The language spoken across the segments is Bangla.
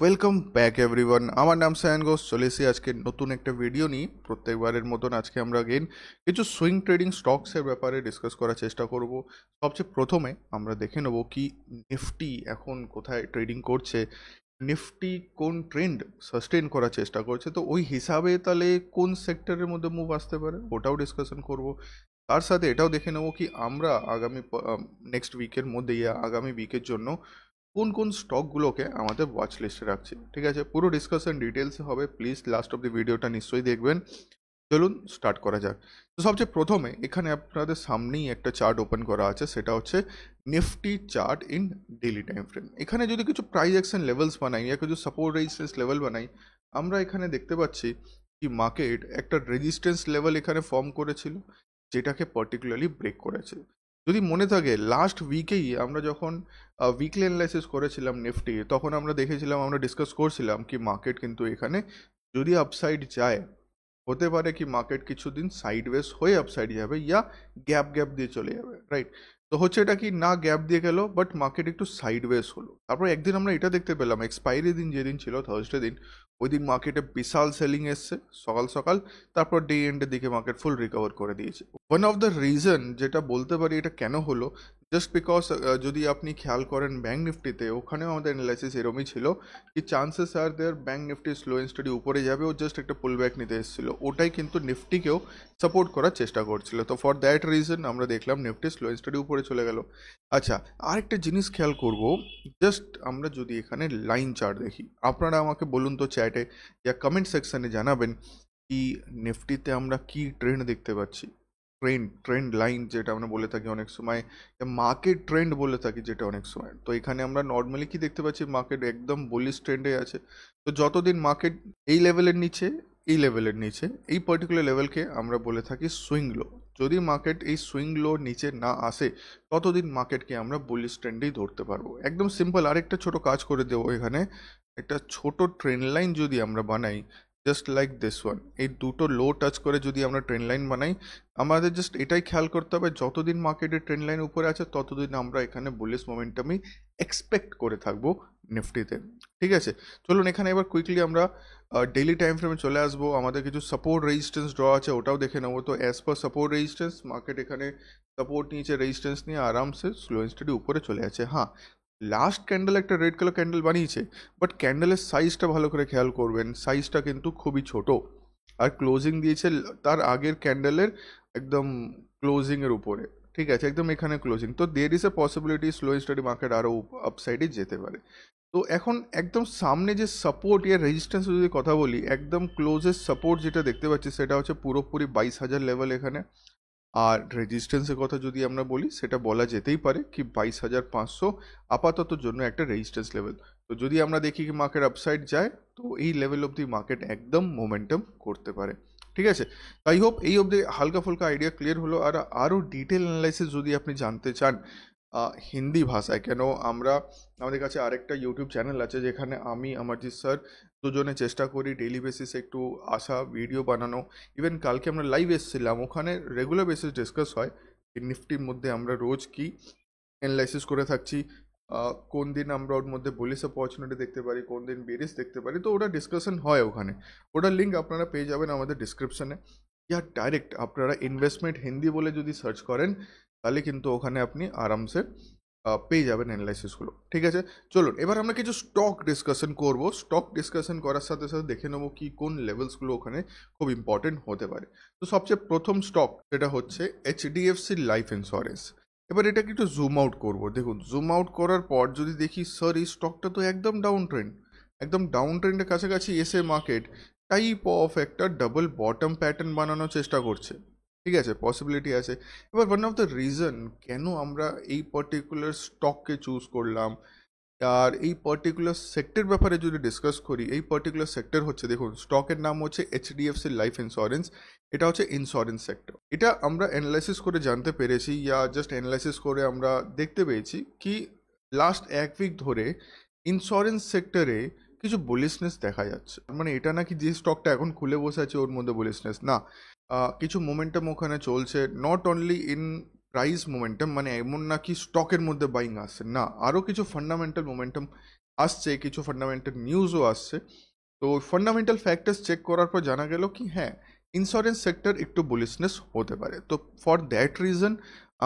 Welcome back everyone. আমার নাম সায়ন ঘোষ। চলে এসেছি আজকে নতুন একটা ভিডিও নিয়ে। প্রত্যেকবারের মতন আজকে আমরা অগেন কিছু সুইং ট্রেডিং স্টকসের ব্যাপারে ডিসকাস করার চেষ্টা করব। সবচেয়ে প্রথমে আমরা দেখে নেব কি নিফটি এখন কোথায় ট্রেডিং করছে, নিফটি কোন ট্রেন্ড সাস্টেন করার চেষ্টা করছে, তো ওই হিসাবে তাহলে কোন সেক্টরের মধ্যে মুভ আসতে পারে ওটাও ডিসকাশন করব। তার সাথে এটাও দেখে নেব কি আমরা আগামী নেক্সট উইকের মধ্যে আগামী উইকের জন্য কোন কোন স্টকগুলোকে আমাদের ওয়াচ লিস্টে রাখছি। ঠিক আছে, পুরো ডিসকাশন ডিটেলসে হবে, প্লিজ লাস্ট অফ দি ভিডিওটা নিশ্চয়ই দেখবেন। চলুন স্টার্ট করা যাক। তো সবচেয়ে প্রথমে এখানে আপনাদের সামনেই একটা চার্ট ওপেন করা আছে, সেটা হচ্ছে Nifty chart in daily time frame. এখানে যদি কিছু প্রাইস অ্যাকশন লেভেলস বানাই বা কিছু সাপোর্ট রেজিস্ট্যান্স লেভেল বানাই, আমরা এখানে দেখতে পাচ্ছি কি মার্কেট একটা রেজিস্ট্যান্স লেভেল এখানে ফর্ম করেছিল, যেটাকে পার্টিকুলারলি ব্রেক করেছে। যদি মনে থাকে লাস্ট উইকেই আমরা যখন উইকলি অ্যানালাইসিস করেছিলাম নিফটি, তখন আমরা দেখেছিলাম, আমরা ডিসকাস করছিলাম কি মার্কেট কিন্তু এখানে যদি আপসাইড যায়, হতে পারে কি মার্কেট কিছুদিন সাইডওয়েজ হয়ে আপসাইড যাবে ইয়া গ্যাপ গ্যাপ দিয়ে চলে যাবে, রাইট? তো হচ্ছে এটা কি না গ্যাপ দিয়ে গেল, বাট মার্কেট একটু সাইডওয়েজ হলো। তারপর একদিন আমরা এটা দেখতে পেলাম, এক্সপায়ারি দিন যেদিন ছিল থার্সডে দিন, ওই দিন মার্কেটে বিশাল সেলিং এসছে সকাল সকাল। তারপর ডে এন্ডের দিকে মার্কেট ফুল রিকভার করে দিয়েছে। ওয়ান অফ দ্য রিজন যেটা বলতে পারি এটা কেন হলো, জাস্ট বিকজ যদি আপনি খেয়াল করেন ব্যাঙ্ক নিফটিতে, ওখানেও আমাদের অ্যানালাইসিস এরমই ছিল কি চান্সেস আর there bank Nifty slow and steady উপরে যাবে, ও জাস্ট একটা পুল ব্যাক নিতে এসেছিল, ওটাই কিন্তু নিফটিকেও সাপোর্ট করার চেষ্টা করছিল। তো ফর দ্যাট রিজন আমরা দেখলাম নিফটি স্লো অ্যান্ড স্টাডি উপরে চলে গেল। আচ্ছা, আরেকটা জিনিস খেয়াল করব, জাস্ট আমরা যদি এখানে লাইন চার্ট দেখি, আপনারা আমাকে বলুন তো চ্যাটে ইয়া কমেন্ট সেকশনে জানাবেন কি নিফটিতে আমরা কি ট্রেন্ড দেখতে পাচ্ছি। ট্রেন্ড লাইন যেটা আমরা বলে থাকি অনেক সময়, মার্কেট ট্রেন্ড বলে থাকি যেটা অনেক সময়, তো এখানে আমরা নর্মালি কি দেখতে পাচ্ছি, মার্কেট একদম বুলিশ ট্রেন্ডে আছে। তো যতদিন মার্কেট এই লেভেলের নিচে, এই লেভেলের নিচে, এই পার্টিকুলার লেভেলকে আমরা বলে থাকি সুইং লো। যদি মার্কেট এই সুইং লো নিচে না আসে, ততদিন মার্কেটকে আমরা বুলিশ ট্রেন্ডেই ধরতে পারবো। একদম সিম্পল আরেকটা ছোট কাজ করে দেবো, এখানে একটা ছোট ট্রেন্ড লাইন যদি আমরা বানাই, জাস্ট লাইক দিস ওয়ান, এই দুটো লো টাচ করে যদি আমরা ট্রেন্ড লাইন বানাই, আমাদের জাস্ট এটাই খেয়াল করতে হবে যতদিন মার্কেটের ট্রেন্ড লাইন উপরে আছে ততদিন আমরা এখানে বুলিশ মোমেন্টামই এক্সপেক্ট করে থাকবো নিফটিতে। ঠিক আছে, চলুন এখানে এবার কুইকলি আমরা ডেইলি টাইম ফ্রেমে চলে আসবো। আমাদের কিছু সাপোর্ট রেজিস্ট্যান্স ড্র আছে, ওটাও দেখে নেবো। তো as per support resistance, market এখানে সাপোর্ট নিয়েছে, রেজিস্ট্যান্স নিয়ে আরামসে স্লো অ্যান্ড স্টাডি উপরে চলে আছে। হ্যাঁ, লাস্ট ক্যান্ডেল একটা রেড কালার ক্যান্ডেল বানিয়েছে, বাট ক্যান্ডেলের সাইজটা ভালো করে খেয়াল করবেন, সাইজটা কিন্তু খুবই ছোট। আর ক্লোজিং দিয়েছে তার আগের ক্যান্ডেলের একদম ক্লোজিংয়ের উপরে। ঠিক আছে, একদম এখানে ক্লোজিং, তো there is a possibility slow steady market আরও আপসাইডে যেতে পারে। তো এখন একদম সামনে যে সাপোর্ট ইয়া রেজিস্ট্যান্স যদি কথা বলি, একদম ক্লোজেস্ট সাপোর্ট যেটা দেখতে পাচ্ছি সেটা হচ্ছে পুরোপুরি 22,000 লেভেল এখানে। আর রেজিস্ট্যান্সের কথা যদি আমরা বলি, সেটা বলা যেতেই পারে কি 22,500 আপাতত জন্য একটা রেজিস্ট্যান্স লেভেল। তো যদি আমরা দেখি কি মার্কেট আপসাইড যায়, তো এই লেভেল অবধি মার্কেট একদম মোমেন্টাম করতে পারে। ঠিক আছে, আই হোপ এই অবধি হালকা ফুলকা আইডিয়া ক্লিয়ার হলো। আর আরও ডিটেল অ্যানালাইসিস যদি আপনি জানতে চান হিন্দি ভাষায়, কেন আমরা, আমাদের কাছে আরেকটা ইউটিউব চ্যানেল আছে যেখানে আমি আমারজিৎ স্যার দুজনে চেষ্টা করি ডেইলি বেসিসে একটু আসা ভিডিও বানানো। ইভেন কালকে আমরা লাইভ এসেছিলাম, ওখানে রেগুলার বেসিস ডিসকাস হয় নিফটির মধ্যে আমরা রোজ কি অ্যানালাইসিস করে থাকছি, কোন দিন আমরা ওর মধ্যে বুলিশ অপরচুনিটি দেখতে পারি, কোন দিন বেরিস দেখতে পারি, তো ওটা ডিসকাশন হয় ওখানে। ওটার লিঙ্ক আপনারা পেয়ে যাবেন আমাদের ডিসক্রিপশনে, ইয়া ডাইরেক্ট আপনারা ইনভেস্টমেন্ট হিন্দি বলে যদি সার্চ করেন, তাহলে কিন্তু ওখানে আপনি আরামসে পেয়ে যাবেন অ্যানালাইসিসগুলো। ঠিক আছে, চলুন এবার আমরা কিছু স্টক ডিসকাশন করব। স্টক ডিসকাশন করার সাথে সাথে দেখে নেবো কি কোন লেভেলসগুলো ওখানে খুব ইম্পর্টেন্ট হতে পারে। তো সবচেয়ে প্রথম স্টক যেটা হচ্ছে এইচডিএফসি লাইফ ইন্স্যুরেন্স। এবার এটাকে একটু জুম আউট করবো। দেখুন, জুম আউট করার পর যদি দেখি, স্যার এই স্টকটা তো একদম ডাউন ট্রেন্ড, একদম ডাউন ট্রেন্ডের কাছাকাছি এসে মার্কেট টাইপ অফ একটা ডাবল বটম প্যাটার্ন বানানোর চেষ্টা করছে। ঠিক আছে, পসিবিলিটি আছে। এবার ওয়ান অফ দ্য রিজন কেন আমরা এই পার্টিকুলার স্টককে চুজ করলাম আর এই পার্টিকুলার সেক্টর ব্যাপারে যদি ডিসকাস করি, এই পার্টিকুলার সেক্টর হচ্ছে, দেখুন স্টকের নাম হচ্ছে এইচডিএফসি লাইফ ইন্স্যুরেন্স। এটা হচ্ছে ইন্স্যুরেন্স সেক্টর। এটা আমরা অ্যানালাইসিস করে জানতে পেরেছি, ইয়া জাস্ট অ্যানালাইসিস করে আমরা দেখতে পেয়েছি কি লাস্ট এক উইক ধরে ইন্স্যুরেন্স সেক্টরে কিছু বুলিশনেস দেখা যাচ্ছে। মানে এটা নাকি যে স্টকটা এখন খুলে বসে আছে ওর মধ্যে বুলিশনেস না, কিছু মোমেন্টাম ওখানে চলছে, not only in price momentum, মানে এমন না কি স্টকের মধ্যে বাইং আসছে না, আরও কিছু ফান্ডামেন্টাল মোমেন্টাম আসছে, কিছু ফান্ডামেন্টাল নিউজও আসছে। তো ফান্ডামেন্টাল ফ্যাক্টরস চেক করার পর জানা গেল কি হ্যাঁ, ইন্স্যুরেন্স সেক্টর একটু বুলিশনেস হতে পারে। তো ফর দ্যাট রিজন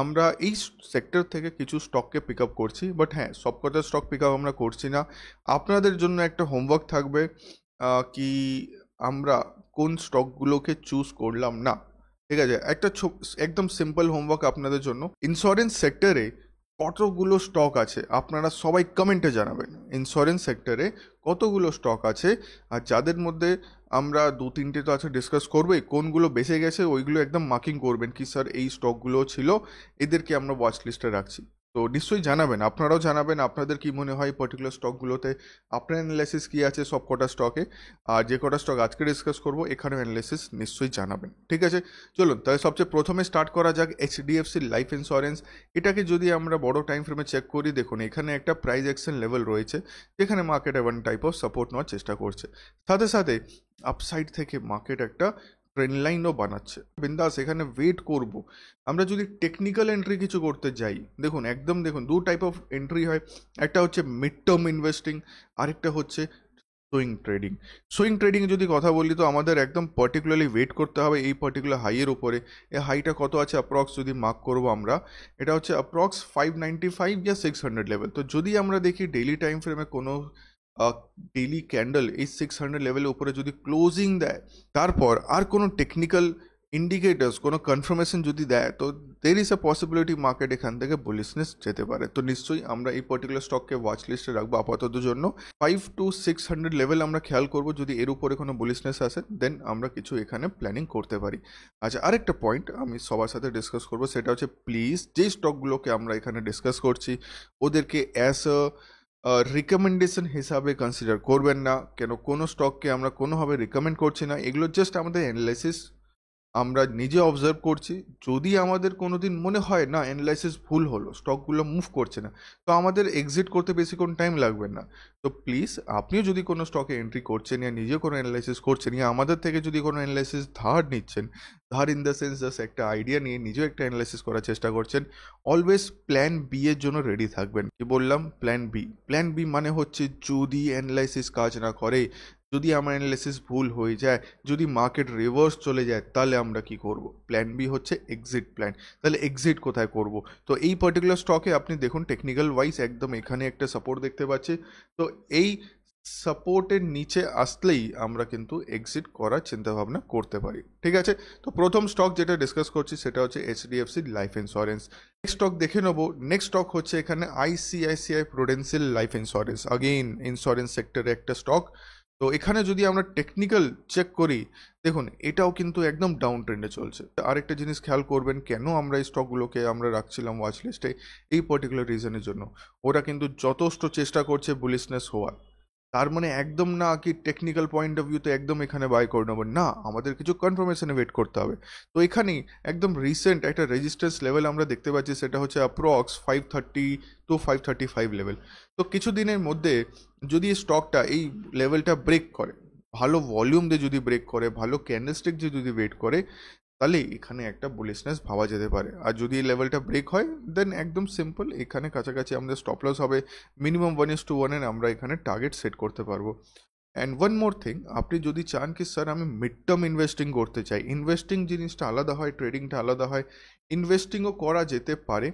আমরা এই সেক্টর থেকে কিছু স্টককে পিক আপ করছি। বাট হ্যাঁ, সবকটা স্টক পিক আপ আমরা করছি না। আপনাদের জন্য একটা হোমওয়ার্ক থাকবে কি আমরা কোন স্টকগুলোকে চুজ করলাম না। ঠিক আছে, একটা একদম সিম্পল হোমওয়ার্ক আপনাদের জন্য। ইন্স্যুরেন্স সেক্টরে কতগুলো স্টক আছে আপনারা সবাই কমেন্টে জানাবেন। ইন্স্যুরেন্স সেক্টরে কতগুলো স্টক আছে, আর যাদের মধ্যে আমরা দু তিনটে তো আছে ডিসকাস করবোই, কোনগুলো বেঁচে গেছে ওইগুলো একদম মার্কিং করবেন কি স্যার এই স্টকগুলো ছিল, এদেরকে আমরা ওয়াচ লিস্টে রাখছি। তো নিশ্চয়ই জানাবেন, আপনারাও জানাবেন আপনাদের কি মনে হয় পার্টিকুলার স্টকগুলোতে, আপনার অ্যানালাইসিস কী আছে সব কটা স্টকে। আর যে কটা স্টক আজকে ডিসকাস করবো এখানেও অ্যানালাইসিস নিশ্চয়ই জানাবেন। ঠিক আছে, চলুন তাহলে সবচেয়ে প্রথমে স্টার্ট করা যাক এইচডিএফসি লাইফ ইন্স্যুরেন্স। এটাকে যদি আমরা বড় টাইম ফ্রেমে চেক করি, দেখুন এখানে একটা প্রাইস অ্যাকশন লেভেল রয়েছে যেখানে market one type of support নেওয়ার চেষ্টা করছে, সাথে সাথে আপসাইড থেকে মার্কেট একটা ট্রেন্ড লাইনও বানাচ্ছে। বিন্দাস এখানে ওয়েট করব। আমরা যদি টেকনিক্যাল এন্ট্রি কিছু করতে যাই, দেখুন একদম দেখুন দু টাইপ অফ এন্ট্রি হয়, একটা হচ্ছে মিড টার্ম ইনভেস্টিং, আরেকটা হচ্ছে সুইং ট্রেডিং যদি কথা বলি তো আমাদের একদম পার্টিকুলারলি ওয়েট করতে হবে এই পার্টিকুলার হাইয়ের উপরে। এই হাইটা কত আছে অ্যাপ্রক্স যদি মার্ক করবো আমরা, এটা হচ্ছে অ্যাপ্রক্স 595 या 600 লেভেল। তো যদি আমরা দেখি ডেইলি টাইম ফ্রেমে কোনো ডেইলি ক্যান্ডেল এই 600 লেভেলের উপরে যদি ক্লোজিং দেয়, তারপর আর কোনো টেকনিক্যাল ইন্ডিকেটার্স কোনো কনফার্মেশন যদি দেয়, তো there is a possibility market এখান থেকে বুলিশনেস যেতে পারে। তো নিশ্চয়ই আমরা এই পার্টিকুলার স্টককে ওয়াচ লিস্টে রাখবো আপাতত জন্য। 5 to 600 লেভেল আমরা খেয়াল করবো, যদি এর উপরে কোনো বুলিশনেস আসে দেন আমরা কিছু এখানে প্ল্যানিং করতে পারি। আচ্ছা, আরেকটা পয়েন্ট আমি সবার সাথে ডিসকাস করবো, সেটা হচ্ছে প্লিজ যেই স্টকগুলোকে আমরা এখানে ডিসকাস করছি ওদেরকে অ্যাজ রিকমেন্ডেশন হিসাবে কনসিডার করবেন না। কেন কোনো স্টককে আমরা কোনোভাবে রিকমেন্ড করছি না, এগুলো জাস্ট আমাদের অ্যানালাইসিস, আমরা নিজে অবজার্ভ করছি। যদি আমাদের কোনো দিন মনে হয় না অ্যানালাইসিস ভুল হলো, স্টকগুলো মুভ করছে না, তো আমাদের এক্সিট করতে বেশিক্ষণ টাইম লাগবে না। তো প্লিজ আপনিও যদি কোনো স্টকে এন্ট্রি করছেন ইয়া নিজে কোনো অ্যানালাইসিস করছেন, ইয়া আমাদের থেকে যদি কোনো অ্যানালাইসিস ধার নিচ্ছেন, ধার ইন দ্য সেন্স জাস্ট একটা আইডিয়া নিয়ে নিজেও একটা অ্যানালাইসিস করার চেষ্টা করছেন, অলওয়েজ প্ল্যান বি এর জন্য রেডি থাকবেন। কি বললাম? প্ল্যান বি মানে হচ্ছে যদি অ্যানালাইসিস কাজ না করে, যদি আমার অ্যানালিসিস ভুল হয়ে যায়, যদি মার্কেট রিভার্স চলে যায়, তাহলে আমরা কি করব? প্ল্যান বি হচ্ছে এক্সিট প্ল্যান। তাহলে এক্সিট কোথায় করব? তো এই পার্টিকুলার স্টকে আপনি দেখুন টেকনিক্যাল ওয়াইজ একদম এখানে একটা সাপোর্ট দেখতে পাচ্ছি। তো এই সাপোর্টের নিচে আসলেই আমরা কিন্তু এক্সিট করার চিন্তাভাবনা করতে পারি। ঠিক আছে, তো প্রথম স্টক যেটা ডিসকাস করছি সেটা হচ্ছে HDFC life insurance. Next stock দেখে নেবো। নেক্সট স্টক হচ্ছে এখানে ICICI Prudential life insurance, again insurance সেক্টরে একটা স্টক। তো এখানে যদি আমরা টেকনিক্যাল চেক করি, দেখুন এটাও কিন্তু একদম ডাউন ট্রেন্ডে চলছে। আরেকটা জিনিস খেয়াল করবেন, কেন আমরা এই স্টকগুলোকে আমরা রাখছিলাম ওয়াচ লিস্টে, এই পার্টিকুলার রিজনের জন্য। ওরা কিন্তু যথেষ্ট চেষ্টা করছে বুলিশনেস হওয়ার। তার মানে একদম না কি টেকনিক্যাল পয়েন্ট অফ ভিউতে একদম এখানে বাই করে নেবো, না, আমাদের কিছু কনফার্মেশনে ওয়েট করতে হবে। তো এখানেই একদম রিসেন্ট একটা রেজিস্ট্যান্স লেভেল আমরা দেখতে পাচ্ছি, সেটা হচ্ছে অ্যাপ্রক্স 530 to 535 লেভেল। তো কিছু দিনের মধ্যে যদি স্টকটা এই লেভেলটা ব্রেক করে, ভালো ভলিউম দিয়ে যদি ব্রেক করে, ভালো ক্যান্ডেলস্টিক দিয়ে যদি ওয়েট করে, তাহলে এখানে একটা বুলিশনেস ভাবা যেতে পারে। আর যদি এই লেভেলটা ব্রেক হয় দেন একদম সিম্পল এখানে কাছাকাছি আমাদের স্টপ লস হবে, মিনিমাম 1:1 আমরা এখানে টার্গেট সেট করতে পারবো। অ্যান্ড ওয়ান মোর থিং, আপনি যদি চান কি স্যার আমি মিড টার্ম ইনভেস্টিং করতে চাই, ইনভেস্টিং জিনিসটা আলাদা হয়, ট্রেডিংটা আলাদা হয়, ইনভেস্টিংও করা যেতে পারে,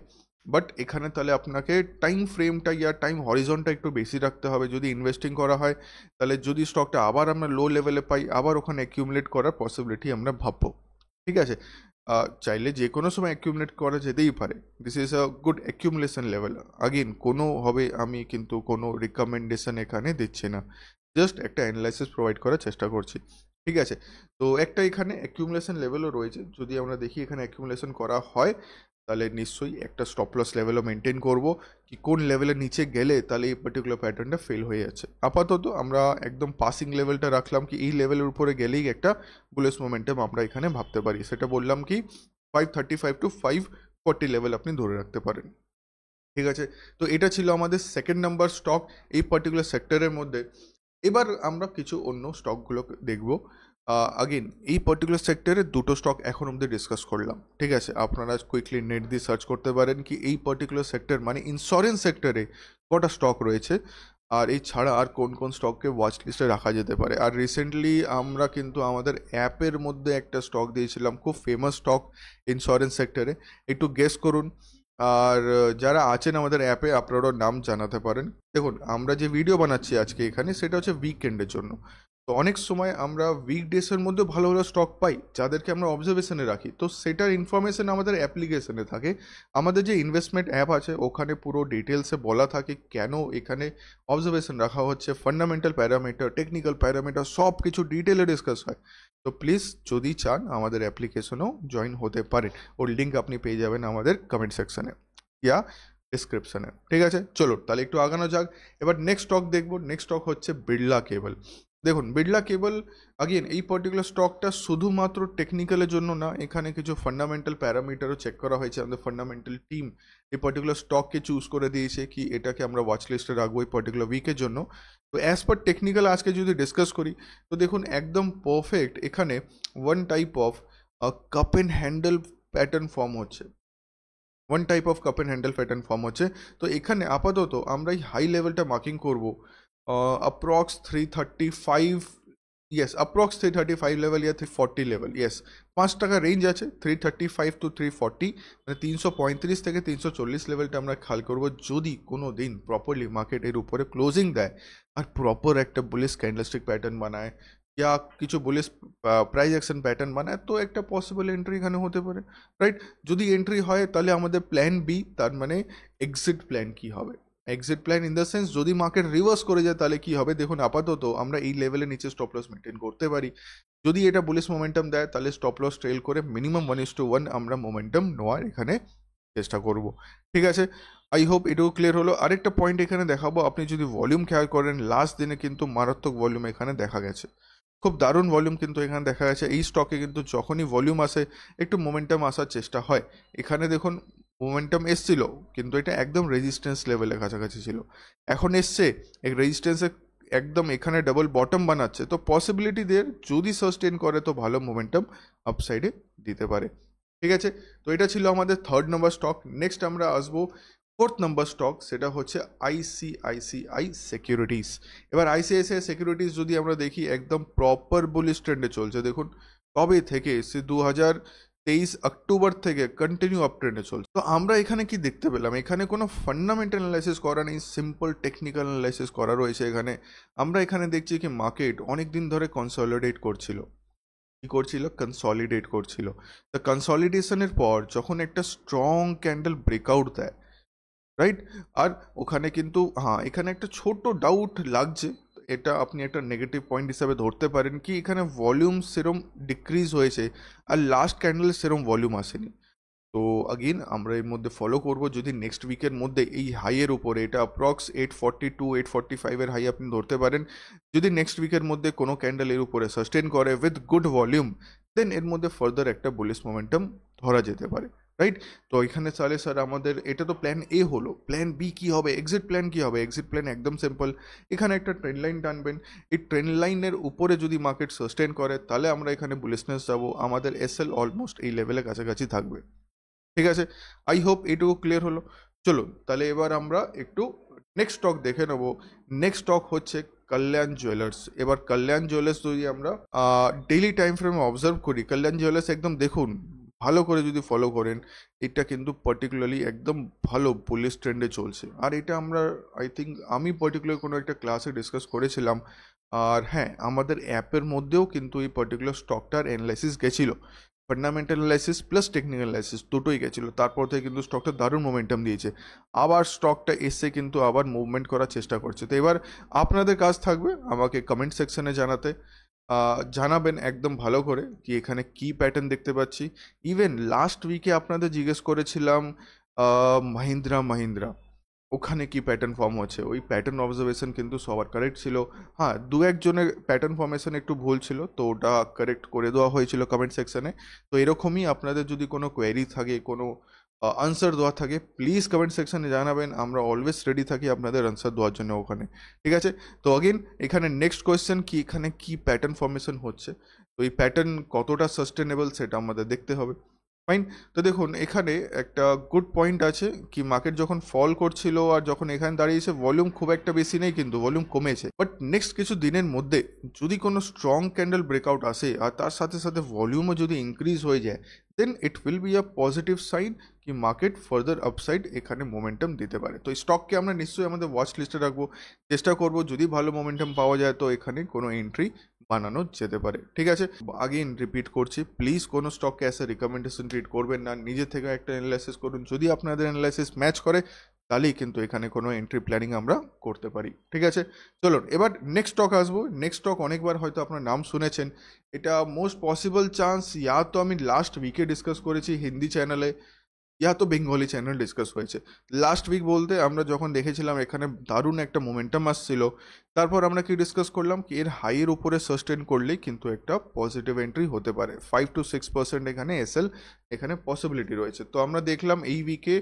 বাট এখানে তাহলে আপনাকে টাইম ফ্রেমটা ইয়া টাইম হরিজনটা একটু বেশি রাখতে হবে। যদি ইনভেস্টিং করা হয় তাহলে যদি স্টকটা আবার আমরা লো লেভেলে পাই, আবার ওখানে অ্যাকিউমুলেট করার পসিবিলিটি আমরা ভাববো। ঠিক আছে, চাইলে যে কোনো সময় অ্যাকিউমুলেট করা যেতেই পারে, this is a good accumulation level. Again কোনোভাবে আমি কিন্তু কোনো রিকমেন্ডেশন এখানে দিচ্ছি না, জাস্ট একটা অ্যানালাইসিস প্রোভাইড করার চেষ্টা করছি। ঠিক আছে, তো একটা এখানে অ্যাকিউমুলেশন লেভেলও রয়েছে। যদি আমরা দেখি এখানে অ্যাকিউমুলেশন করা হয়, তাহলে নিশ্চয়ই একটা স্টপ লস লেভেলও মেনটেন করব, কি কোন লেভেলের নিচে গেলে তাহলে এই পার্টিকুলার প্যাটার্নটা ফেল হয়ে যাচ্ছে। আপাতত আমরা একদম পাসিং লেভেলটা রাখলাম, কি এই লেভেলের উপরে গেলেই একটা বুলিশ মোমেন্টাম আমরা এখানে ভাবতে পারি। সেটা বললাম কি 535 to 540 লেভেল আপনি ধরে রাখতে পারেন। ঠিক আছে, তো এটা ছিল আমাদের সেকেন্ড নাম্বার স্টক এই পার্টিকুলার সেক্টরের মধ্যে। এবার আমরা কিছু অন্য স্টকগুলো দেখব। আগেন এই পার্টিকুলার সেক্টরে দুটো স্টক এখন অবধি ডিসকাস করলাম। ঠিক আছে, আপনারা কুইকলি নেট দিয়ে সার্চ করতে পারেন কি এই পার্টিকুলার সেক্টর মানে ইন্স্যুরেন্স সেক্টরে কটা স্টক রয়েছে। আর এই ছাড়া আর কোন কোন স্টককে ওয়াচ লিস্টে রাখা যেতে পারে। আর রিসেন্টলি আমরা কিন্তু আমাদের অ্যাপের মধ্যে একটা স্টক দিয়েছিলাম, খুব ফেমাস স্টক ইন্স্যুরেন্স সেক্টরে, একটু গেস করুন। আর যারা আছেন আমাদের অ্যাপে আপনারাও নাম জানাতে পারেন। দেখুন, আমরা যে ভিডিও বানাচ্ছি আজকে এখানে, সেটা হচ্ছে উইকেন্ডের জন্য। তো অনেক সময় আমরা উইকডেসের মধ্যে ভালো ভালো স্টক পাই যাদেরকে আমরা অবজারভেশনে রাখি, তো সেটার ইনফরমেশন আমাদের অ্যাপ্লিকেশনে থাকে। আমাদের যে ইনভেস্টমেন্ট অ্যাপ আছে ওখানে পুরো ডিটেলসে বলা থাকে কেন এখানে অবজারভেশন রাখা হচ্ছে, ফান্ডামেন্টাল প্যারামিটার, টেকনিক্যাল প্যারামিটার, সব কিছু ডিটেলে ডিসকাস হয়। তো প্লিজ যদি চান আমাদের অ্যাপ্লিকেশনেও জয়েন হতে পারেন। ওর লিঙ্ক আপনি পেয়ে যাবেন আমাদের কমেন্ট সেকশনে ইয়া ডিসক্রিপশনে। ঠিক আছে, চলো তাহলে একটু আগানো যাক। এবার নেক্সট স্টক দেখবো। নেক্সট স্টক হচ্ছে বিড়লা কেবল। দেখুন, বিড়লা কেবল আগেন এই পার্টিকুলার স্টকটা শুধুমাত্র টেকনিক্যালের জন্য না, এখানে কিছু ফান্ডামেন্টাল প্যারামিটারও চেক করা হয়েছে। আমাদের ফান্ডামেন্টাল টিম এই পার্টিকুলার স্টককে চুজ করে দিয়েছে কি এটাকে আমরা ওয়াচ লিস্টে রাখবো এই পার্টিকুলার উইকের জন্য। তো অ্যাজ পার টেকনিক্যাল আজকে যদি ডিসকাস করি, তো দেখুন একদম পারফেক্ট এখানে one type of cup and handle pattern form হচ্ছে। One type of cup and handle pattern form হচ্ছে। তো এখানে আপাতত আমরা এই হাই লেভেলটা মার্কিং করবো अप्रॉक्स 335, ইয়েস অ্যাপ্রক্স 335 লেভেল ইয়া 340 লেভেল, ইয়েস 5 টাকা রেঞ্জ আছে 335 টু 340, মানে 335 থেকে 340 লেভেলটা আমরা খেয়াল করবো। যদি কোনো দিন প্রপারলি মার্কেট এর উপরে ক্লোজিং দেয় আর প্রপার একটা বুলিশ ক্যান্ডেলস্টিক প্যাটার্ন বানায় या কিছু বুলিশ প্রাইস অ্যাকশন প্যাটার্ন বানায়, তো একটা পসিবল এন্ট্রি এখানে হতে পারে, রাইট। যদি এন্ট্রি হয় তাহলে আমাদের প্ল্যান বি, তার মানে এক্সিট প্ল্যান কি হবে। Exit plan in the sense, যদি মার্কেট রিভার্স করে যায় তাহলে কি হবে। দেখুন আপাতত আমরা এই লেভেলের নিচে স্টপ লস মেনটেন করতে পারি। যদি এটা বুলিশ মোমেন্টাম দেয় তাহলে স্টপ লস ট্রেল করে মিনিমাম 1:1 আমরা মোমেন্টাম নেওয়ার এখানে চেষ্টা করব। ঠিক আছে, আই হোপ এটাও ক্লিয়ার হলো। আরেকটা পয়েন্ট এখানে দেখাবো, আপনি যদি ভলিউম খেয়াল করেন লাস্ট দিনে কিন্তু মারাত্মক ভলিউম এখানে দেখা গেছে, খুব দারুণ ভলিউম কিন্তু এখানে দেখা গেছে। এই স্টকে কিন্তু যখনই ভলিউম আসে একটু মোমেন্টাম আসার চেষ্টা হয়। এখানে দেখুন মোমেন্টাম এসছিল কিন্তু এটা একদম রেজিস্ট্যান্স লেভেলের কাছাকাছি ছিল, এখন এসছে এক রেজিস্ট্যান্সে একদম এখানে ডাবল বটম বানাচ্ছে। তো পসিবিলিটি দের যদি সাস্টেন করে তো ভালো মোমেন্টাম আপসাইডে দিতে পারে। ঠিক আছে, তো এটা ছিল আমাদের থার্ড নাম্বার স্টক। নেক্সট আমরা আসবো ফোর্থ নাম্বার স্টক, সেটা হচ্ছে আইসিআইসিআই সিকিউরিটিস। এবার আইসিআইসিআই সিকিউরিটিস যদি আমরা দেখি একদম প্রপার বুলিশ ট্রেন্ডে চলছে। দেখুন কবে থেকে, সে 2023 অক্টোবর থেকে কন্টিনিউ আপ ট্রেন্ডে চলছে। তো আমরা এখানে কি দেখতে পেলাম, এখানে কোনো ফান্ডামেন্টাল অ্যানালাইসিস করা নেই, সিম্পল টেকনিক্যাল অ্যানালাইসিস করা রয়েছে এখানে। আমরা এখানে দেখছি কি মার্কেট অনেক দিন ধরে কনসলিডেট করছিল, কি করছিল, কনসলিডেট করছিল। তো কনসলিডেশনের পর যখন একটা স্ট্রং ক্যান্ডেল ব্রেকআউট দেয়, রাইট, আর ওখানে কিন্তু হ্যাঁ এখানে একটা ছোট ডাউট লাগছে, এটা আপনি একটা নেগেটিভ পয়েন্ট হিসাবে ধরতে পারেন কি এখানে ভলিউম সেরম ডিক্রিজ হয়েছে আর লাস্ট ক্যান্ডেল সেরম ভলিউম আসেনি। তো আগেন আমরা এর মধ্যে ফলো করব, যদি নেক্সট উইকের মধ্যে এই হাইয়ের উপরে, এটা অ্যাপ্রক্স 842 845 হাই আপনি ধরতে পারেন, যদি নেক্সট উইকের মধ্যে কোনো ক্যান্ডেল এর উপরে সাস্টেন করে উইথ গুড ভলিউম, দেন এর মধ্যে ফার্দার একটা বুলিশ মোমেন্টাম ধরা যেতে পারে, রাইট। তো এখানে তাহলে স্যার আমাদের এটা তো প্ল্যান এ হলো, প্ল্যান বি কি হবে, এক্সিট প্ল্যান কি হবে। এক্সিট প্ল্যান একদম সিম্পল, এখানে একটা ট্রেন্ড লাইন টানবেন, এই ট্রেন্ড লাইনের উপরে যদি মার্কেট সাস্টেন করে তাহলে আমরা এখানে বুলিশনেস যাবো, আমাদের এসএল অলমোস্ট এই লেভেলের কাছাকাছি থাকবে। ঠিক আছে, আই হোপ এটুকু ক্লিয়ার হলো। চলো তাহলে এবার আমরা একটু নেক্সট স্টক দেখে নেব। নেক্সট স্টক হচ্ছে কল্যাণ জুয়েলার্স। এবার কল্যাণ জুয়েলার্স যদি আমরা ডেইলি টাইম ফ্রেমে অবজার্ভ করি, কল্যাণ জুয়েলার্স একদম দেখুন ভালো করে যদি ফলো করেন, এটা কিন্তু পার্টিকুলারলি একদম ভালো বুলিশ ট্রেন্ডে চলছে। আর এটা আমরা আই থিঙ্ক আমি পার্টিকুলার কোনো একটা ক্লাসে ডিসকাস করেছিলাম। আর হ্যাঁ, আমাদের অ্যাপের মধ্যেও কিন্তু এই পার্টিকুলার স্টকটার অ্যানালাইসিস গেছিলো, fundamental analysis plus technical analysis দুটোই গেছিলো। তারপর থেকে কিন্তু স্টকটা দারুণ মোমেন্টাম দিয়েছে, আবার স্টকটা এসে কিন্তু আবার মুভমেন্ট করার চেষ্টা করছে। তো এবার আপনাদের কাজ থাকবে আমাকে কমেন্ট সেকশনে জানাতে, জানাবেন একদম ভালো করে কি এখানে কি প্যাটার্ন দেখতে পাচ্ছি। ইভেন লাস্ট উইকে আপনাদের জিজ্ঞেস করেছিলাম মাহিন্দ্রা মাহিন্দ্রা, ওখানে কি প্যাটার্ন ফর্ম হচ্ছে, ওই প্যাটার্ন অবজারভেশন কিন্তু সবার কারেক্ট ছিল। হ্যাঁ, দু একজনের প্যাটার্ন ফর্মেশন একটু ভুল ছিল, তো ওটা কারেক্ট করে দেওয়া হয়েছিল কমেন্ট সেকশনে। তো এরকমই আপনাদের যদি কোনো কোয়েরি থাকে, কোনো আনসার দেওয়া থাকে, প্লিজ কমেন্ট সেকশনে জানাবেন, আমরা অলওয়েজ রেডি থাকি আপনাদের আনসার দেওয়ার জন্য ওখানে। ঠিক আছে, তো অগেন এখানে নেক্সট কোয়েশ্চেন কি, এখানে কি প্যাটার্ন ফর্মেশন হচ্ছে, তো এই প্যাটার্ন কতটা সাস্টেনেবল সেটা আমাদের দেখতে হবে। ফাইন। তো দেখুন এখানে একটা গুড পয়েন্ট আছে কি মার্কেট যখন ফল করছিল আর যখন এখানে দাঁড়িয়েছে ভলিউম খুব একটা বেশি নেই, কিন্তু ভলিউম কমেছে। বাট নেক্সট কিছু দিনের মধ্যে যদি কোনো স্ট্রং ক্যান্ডেল ব্রেকআউট আসে আর তার সাথে সাথে ভলিউমও যদি ইনক্রিজ হয়ে যায়, then it will be a positive sign কি মার্কেট ফার্দার আপসাইড এখানে মোমেন্টাম দিতে পারে। তো এই স্টককে আমরা নিশ্চয়ই আমাদের ওয়াচ লিস্টে রাখবো, চেষ্টা করব যদি ভালো মোমেন্টাম পাওয়া যায় তো এখানে কোনো এন্ট্রি বানানো যেতে পারে। ঠিক আছে, আগেইন রিপিট করছি, প্লিজ কোনো স্টককে অ্যাজ এ রিকমেন্ডেশন ট্রিট করবেন না, নিজে থেকে একটা অ্যানালাইসিস করুন, যদি আপনাদের অ্যানালাইসিস ম্যাচ করে তাহলেই কিন্তু এখানে কোনো এন্ট্রি প্ল্যানিং আমরা করতে পারি। ঠিক আছে, চলুন এবার নেক্সট স্টক আসবো। নেক্সট স্টক অনেকবার হয়তো আপনার নাম শুনেছেন, এটা মোস্ট পসিবল চান্স ইয়া তো আমি লাস্ট উইকে ডিসকাস করেছি হিন্দি চ্যানেলে, ইয়া তো বেঙ্গলি চ্যানেল ডিসকাস হয়েছে। লাস্ট উইক বলতে আমরা যখন দেখেছিলাম এখানে দারুণ একটা মোমেন্টাম আসছিল, তারপর আমরা কি ডিসকাস করলাম কি এর হাইয়ের উপরে সাস্টেন করলেই কিন্তু একটা পজিটিভ এন্ট্রি হতে পারে, 5 to 6% এখানে এসএল এখানে পসিবিলিটি রয়েছে। তো আমরা দেখলাম এই উইকে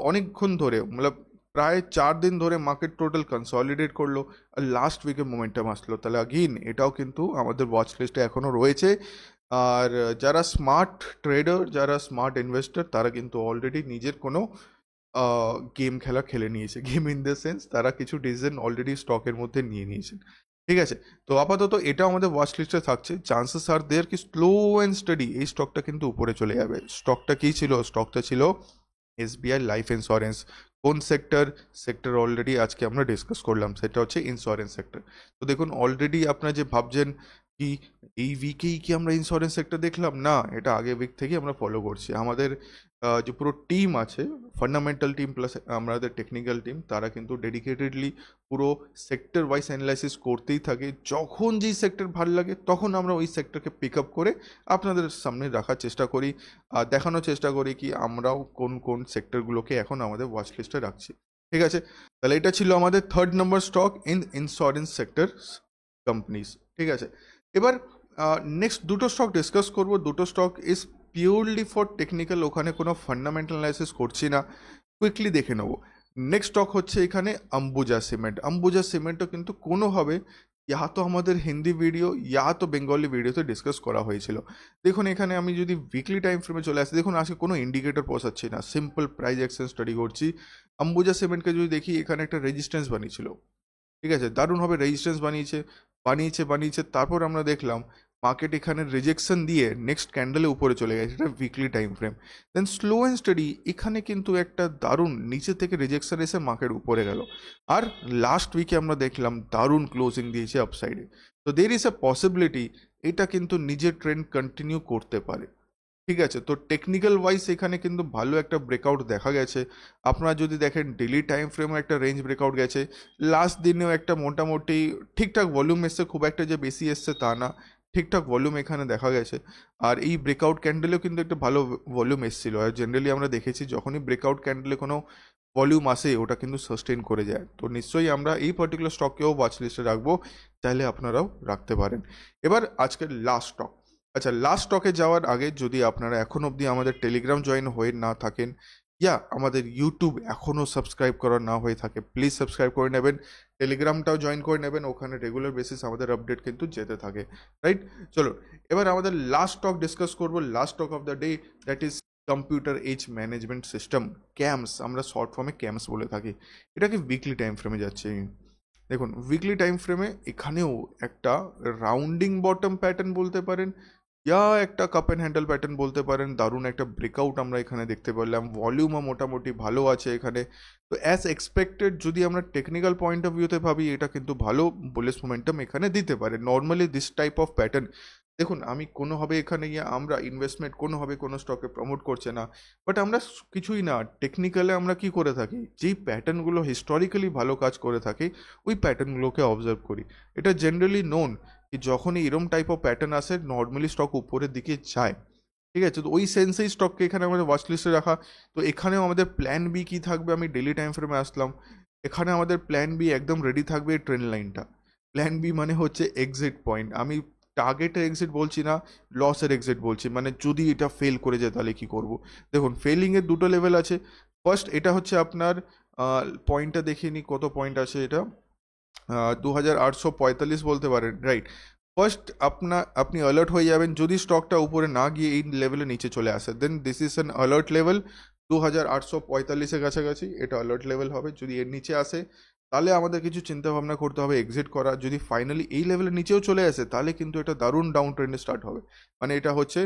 অনেকক্ষণ ধরে মতলব প্রায় 4 দিন ধরে মার্কেট টোটাল কনসলিডেট করলো আর লাস্ট উইকে মোমেন্টাম আসলো, তাহলে আগেইন এটাও কিন্তু আমাদের ওয়াচ লিস্টে এখনও রয়েছে। আর যারা স্মার্ট ট্রেডার, যারা স্মার্ট ইনভেস্টর, তারা কিন্তু অলরেডি নিজের কোনো গেম খেলে নিয়েছে, গেম ইন দ্য সেন্স তারা কিছু ডিসিশন অলরেডি স্টকের মধ্যে নিয়ে নিয়েছেন। ঠিক আছে, তো আপাতত এটা আমাদের ওয়াচ লিস্টে থাকছে। চান্সেস আর দেয়ার কি স্লো অ্যান্ড স্টাডি এই স্টকটা কিন্তু উপরে চলে যাবে। স্টকটা কি ছিল? স্টকটা ছিল এসবিআই লাইফ ইন্স্যুরেন্স। কোন সেক্টর অলরেডি আজকে আমরা ডিসকাস করলাম, সেটা হচ্ছে ইন্স্যুরেন্স সেক্টর। তো দেখুন অলরেডি আপনারা যে ভাবছেন কি এই উইকেই কি আমরা ইন্স্যুরেন্স সেক্টর দেখলাম, না, এটা আগের উইক থেকেই আমরা ফলো করছি। আমাদের যে পুরো টিম আছে, ফান্ডামেন্টাল টিম প্লাস আমাদের টেকনিক্যাল টিম, তারা কিন্তু ডেডিকেটেডলি পুরো সেক্টর ওয়াইজ অ্যানালাইসিস করতেই থাকে। যখন যেই সেক্টর ভালো লাগে তখন আমরা ওই সেক্টরকে পিক আপ করে আপনাদের সামনে রাখার চেষ্টা করি, আর দেখানোর চেষ্টা করি কি আমরাও কোন কোন সেক্টরগুলোকে এখন আমাদের ওয়াচ লিস্টে রাখছি। ঠিক আছে, তাহলে এটা ছিল আমাদের 3rd number stock in insurance sector companies. ঠিক আছে, এবার নেক্সট দুটো স্টক ডিসকাস করব। দুটো stock is purely for technical, ওখানে কোনো ফান্ডামেন্টাল অ্যানালাইসিস করছি না, কুইকলি দেখে নেব। নেক্সট স্টক হচ্ছে এখানে অম্বুজা সিমেন্ট। অম্বুজা সিমেন্টও কিন্তু কোনোভাবে ইয়া তো আমাদের হিন্দি ভিডিও ইয়া তো বেঙ্গলি ভিডিওতে ডিসকাস করা হয়েছিল। দেখুন এখানে আমি যদি উইকলি টাইম ফ্রেমে চলে আসি, দেখুন আজকে কোনো ইন্ডিকেটর পৌঁছাচ্ছি না, সিম্পল প্রাইস অ্যাকশন স্টাডি করছি। অম্বুজা সিমেন্টকে যদি দেখি এখানে একটা রেজিস্ট্যান্স বানিয়েছিল, ঠিক আছে, দারুণভাবে রেজিস্ট্যান্স বানিয়েছে তারপর আমরা দেখলাম মার্কেট এখানে রিজেকশন দিয়ে নেক্সট ক্যান্ডেলে উপরে চলে গেছে, এটা weekly time frame. Then slow and steady এখানে কিন্তু একটা দারুণ নিচে থেকে রিজেকশন এসে মার্কেট উপরে গেল, আর লাস্ট উইকে আমরা দেখলাম দারুণ ক্লোজিং দিয়েছে আপসাইডে। তো দের ইজ এ পসিবিলিটি এটা কিন্তু নিজের ট্রেন্ড কন্টিনিউ করতে পারে। ঠিক আছে, তো টেকনিক্যাল ওয়াইজ এখানে কিন্তু ভালো একটা ব্রেকআউট দেখা গেছে। আপনারা যদি দেখেন ডেলি টাইম ফ্রেমে একটা রেঞ্জ ব্রেকআউট গেছে, লাস্ট দিনেও একটা মোটামুটি ঠিকঠাক ভলিউম এসছে, খুব একটা যে বেশি এসছে তা না, ঠিকঠাক ভলিউম এখানে দেখা গেছে। আর এই ব্রেকআউট ক্যান্ডেলেও কিন্তু একটা ভালো ভলিউম এসেছিল, আর জেনারেলি আমরা দেখেছি যখনই ব্রেকআউট ক্যান্ডেলে কোনো ভলিউম আসে ওটা কিন্তু সাস্টেন করে যায়। তো নিশ্চয়ই আমরা এই পার্টিকুলার স্টককেও ওয়াচ লিস্টে রাখবো, চাইলে আপনারাও রাখতে পারেন। এবার আজকের লাস্ট স্টক। আচ্ছা, লাস্ট স্টকে যাওয়ার আগে যদি আপনারা এখন অবধি আমাদের টেলিগ্রাম জয়েন হয়ে না থাকেন ইয়া আমাদের ইউটিউব এখনও সাবস্ক্রাইব করা না হয়ে থাকে, প্লিজ সাবস্ক্রাইব করে নেবেন, টেলিগ্রামটাও জয়েন করে নেবেন, ওখানে রেগুলার বেসিস আমাদের আপডেট কিন্তু যেতে থাকে। রাইট, চলো এবার আমাদের লাস্ট স্টক ডিসকাস করবো, last stock of the day, that is computer age management system, CAMS, আমরা শর্ট ফর্মে ক্যামস বলে থাকি। এটাকে উইকলি টাইম ফ্রেমে যাচ্ছে। দেখুন উইকলি টাইম ফ্রেমে এখানেও একটা রাউন্ডিং বটম প্যাটার্ন বলতে পারেন, ইয়া একটা কাপ অ্যান্ড হ্যান্ডেল প্যাটার্ন বলতে পারেন, দারুণ একটা ব্রেকআউট আমরা এখানে দেখতে পেলাম, ভলিউমও মোটামুটি ভালো আছে এখানে। তো অ্যাজ এক্সপেক্টেড যদি আমরা টেকনিক্যাল পয়েন্ট অফ ভিউতে ভাবি এটা কিন্তু ভালো বুলিশ মোমেন্টাম এখানে দিতে পারে। Normally this type of pattern, দেখুন আমি কোনোভাবে এখানে গিয়ে আমরা ইনভেস্টমেন্ট কোনোভাবে কোনো স্টকে প্রমোট করছে না, বাট আমরা কিছুই না, টেকনিক্যালে আমরা কি করে থাকি, যেই প্যাটার্নগুলো হিস্টোরিক্যালি ভালো কাজ করে থাকে ওই প্যাটার্নগুলোকে অবজার্ভ করি। এটা জেনারেলি নোন কি যখনই এরম টাইপ অফ প্যাটার্ন আসে নর্মালি স্টক উপরের দিকে যায়। ঠিক আছে, তো ওই সেন্সেই স্টককে এখানে আমাদের ওয়াচ লিস্টে রাখা। তো এখানেও আমাদের প্ল্যান বি কী থাকবে, আমি ডেলি টাইম ফ্রেমে আসলাম, এখানে আমাদের প্ল্যান বি একদম রেডি থাকবে, ট্রেন্ড লাইনটা। প্ল্যান বি মানে হচ্ছে এক্সিট পয়েন্ট, আমি টার্গেটের এক্সিট বলছি না, লসের এক্সিট বলছি, মানে যদি এটা ফেল করে যায় তাহলে কী করব। দেখুন ফেলিংয়ের দুটো লেভেল আছে। ফার্স্ট এটা হচ্ছে আপনার পয়েন্টটা দেখিয়ে নিই কত পয়েন্ট আছে, এটা 2845 বলতে পারেন, রাইট। ফার্স্ট আপনি অ্যালার্ট হয়ে যাবেন যদি স্টকটা উপরে না গিয়ে এই লেভেলের নিচে চলে আসে, then this is an alert level 2845-এর কাছাকাছি এটা অ্যালার্ট লেভেল হবে। যদি এর নিচে আসে তাহলে আমাদের কিছু চিন্তা ভাবনা করতে হবে এক্সিট করা। যদি ফাইনালি এই লেভেলের নিচেও চলে আসে তাহলে কিন্তু এটা দারুণ ডাউন ট্রেন্ডে স্টার্ট হবে। মানে এটা হচ্ছে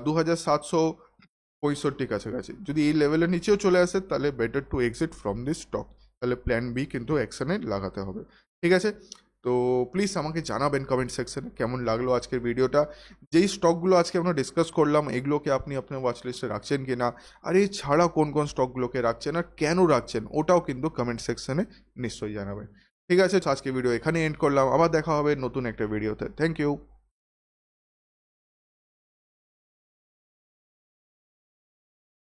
2765 কাছাকাছি। যদি এই লেভেলের নিচেও চলে আসে তাহলে better to exit from this stock. তাহলে প্ল্যান বি কিন্তু অ্যাকশনে লাগাতে হবে। ঠিক আছে, তো প্লিজ আমাকে জানাবেন কমেন্ট সেকশনে কেমন লাগলো আজকের ভিডিওটা। যেই স্টকগুলো আজকে আমরা ডিসকাস করলাম এগুলোকে আপনি আপনার ওয়াচ লিস্টে রাখছেন কি না, আর এছাড়া কোন কোন স্টকগুলোকে রাখছেন আর কেন রাখছেন ওটাও কিন্তু কমেন্ট সেকশনে নিশ্চয়ই জানাবেন। ঠিক আছে, আজকে ভিডিও এখানে এন্ড করলাম, আবার দেখা হবে নতুন একটা ভিডিওতে। Thank you.